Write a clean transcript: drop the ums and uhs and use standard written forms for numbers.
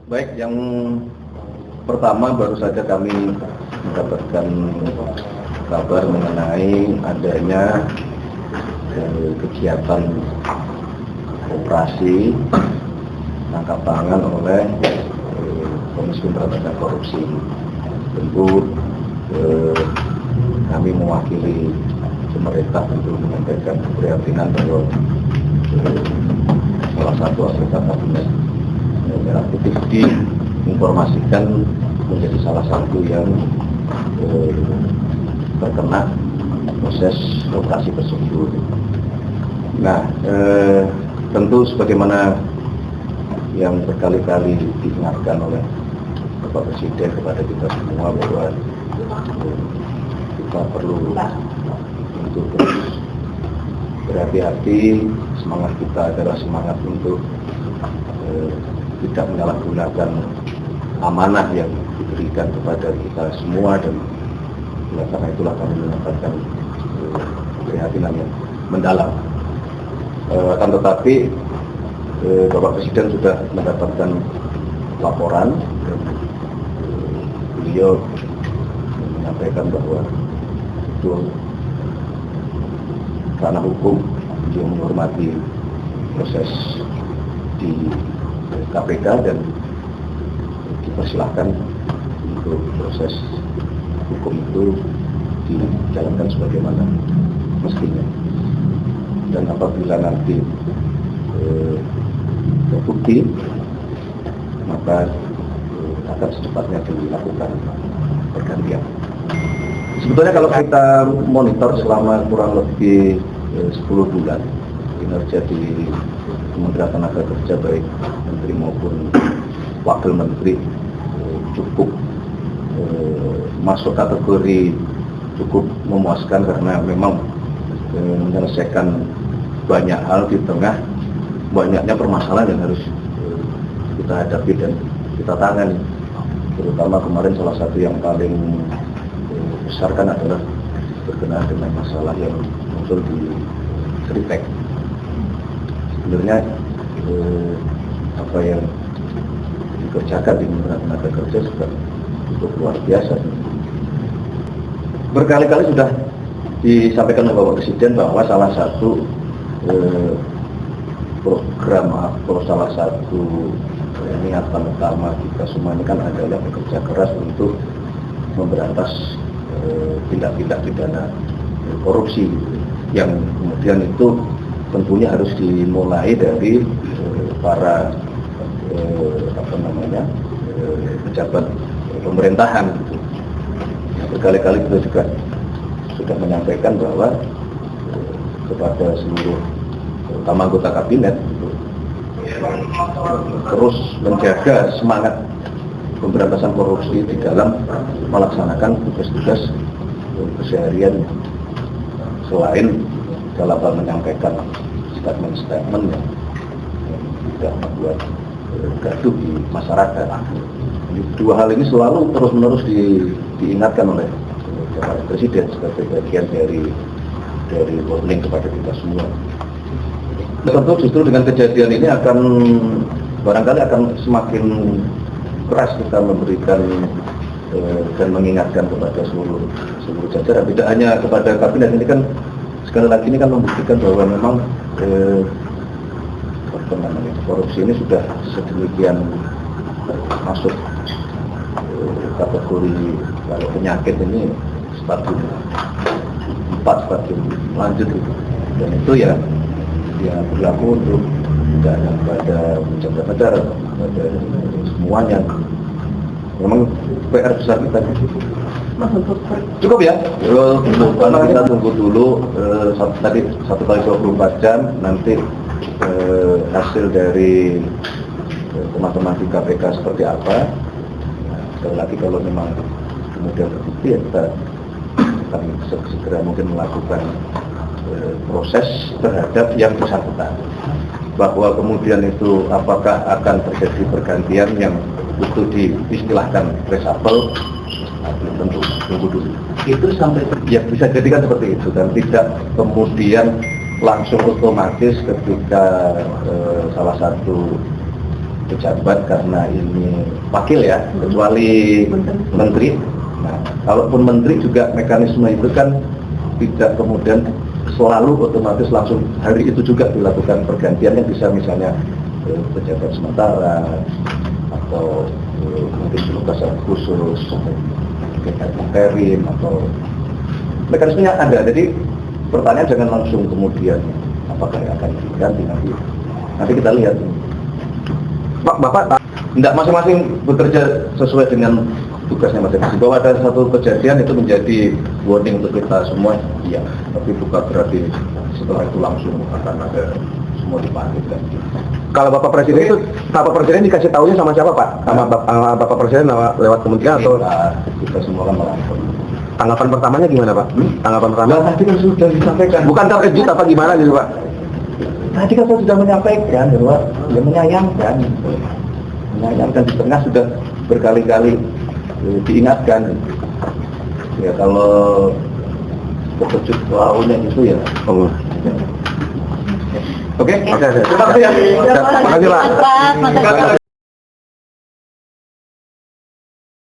Baik, yang pertama baru saja kami mendapatkan kabar mengenai adanya kegiatan operasi tangkap tangan oleh Komisi Pemberantasan Korupsi. Tentu kami mewakili pemerintah untuk menyampaikan keprihatinan bahwa salah satu anggota kabinet Merah Putih diinformasikan menjadi salah satu yang terkena proses operasi tersebut. Nah, tentu sebagaimana yang berkali-kali diingatkan oleh Bapak Presiden kepada kita semua bahwa kita perlu untuk terus berhati-hati. Semangat kita adalah semangat untuk tidak menyalahgunakan amanah yang diberikan kepada kita semua, dan karena itulah kami mendapatkan keprihatinan yang mendalam. Akan tetapi Bapak Presiden sudah mendapatkan laporan dan beliau menyampaikan bahwa itu karena hukum beliau menghormati proses di KPK dan dipersilahkan untuk proses hukum itu dijalankan sebagaimana mestinya. Dan apabila nanti terbukti, maka akan secepatnya dilakukan pergantian. Sebetulnya kalau kita monitor selama kurang lebih 10 bulan kinerja di Kementerian Tenaga Kerja, baik Menteri maupun Wakil Menteri, cukup masuk kategori cukup memuaskan, karena memang menyelesaikan banyak hal di tengah banyaknya permasalahan yang harus kita hadapi dan kita tangani. Terutama kemarin salah satu yang paling besar kan adalah berkenaan dengan masalah yang muncul di Sritek. Sebenarnya apa yang dikerjakan di Kementerian Tenaga Kerja sudah cukup luar biasa. Berkali-kali sudah disampaikan oleh Bapak Presiden bahwa salah satu program atau salah satu niatan utama kita semua ini kan adalah bekerja keras untuk memberantas tindak-tindak pidana korupsi, yang kemudian itu tentunya harus dimulai dari para pejabat pemerintahan. Nah, berkali-kali kita juga sudah menyampaikan bahwa kepada seluruh utama anggota kabinet terus menjaga semangat pemberantasan korupsi di dalam melaksanakan tugas-tugas keseharian, selain dalam hal menyampaikan statement-statement yang tidak membuat gaduh di masyarakat. Dua hal ini selalu terus-menerus diingatkan oleh Bapak Presiden sebagai bagian dari warning kepada kita semua. Tentu justru dengan kejadian ini barangkali akan semakin keras kita memberikan dan mengingatkan kepada seluruh jajaran, tidak hanya kepada kabinet. Ini kan sekali lagi ini kan membuktikan bahwa memang korupsi ini sudah sedemikian masuk kategori kalau penyakit ini stadium 4, stadium lanjut gitu. Dan itu ya berlaku untuk tidak hanya pada pejabat negara, pada semuanya. Memang PR besar kita cukup ya. Karena kita tunggu dulu tadi 1x24 jam nanti hasil dari teman-teman di KPK seperti apa. Sekali lagi kalau memang kemudian terbukti, ya kita akan segera mungkin melakukan proses terhadap yang bersangkutan. Bahwa kemudian itu apakah akan terjadi pergantian yang itu diistilahkan reshuffle, belum tentu, tunggu dulu. Itu sampai ya bisa jadikan seperti itu, dan tidak kemudian langsung otomatis ketika salah satu pejabat karena ini wakil ya, kecuali menteri. Nah, kalaupun menteri juga mekanisme itu kan tidak kemudian selalu otomatis langsung hari itu juga dilakukan pergantian, yang bisa misalnya pejabat sementara atau mungkin penugasan khusus, interim atau mekanismenya ada. Jadi pertanyaan jangan langsung kemudian apakah akan diganti nanti kita lihat. Bapak tidak masing-masing bekerja sesuai dengan tugasnya masing-masing. Bahwa ada satu kejadian itu menjadi warning untuk kita semua, iya. Tapi bukan berarti setelah itu langsung akan ada semua dipanggil. Kalau Bapak Presiden dikasih tahunya sama siapa Pak? Sama Bapak Presiden lewat kementerian atau? Kita semua kan melapor. Tanggapan pertamanya gimana Pak? Tanggapan pertama? Tadi kan sudah disampaikan. Bukan terkejut apa gimana gitu Pak? Tadi kan saya sudah menyampaikan bahwa dia menyayangkan di tengah sudah berkali-kali diingatkan. Ya kalau terkejut launya itu ya. Oke. Terima kasih Pak. Terima kasih Pak.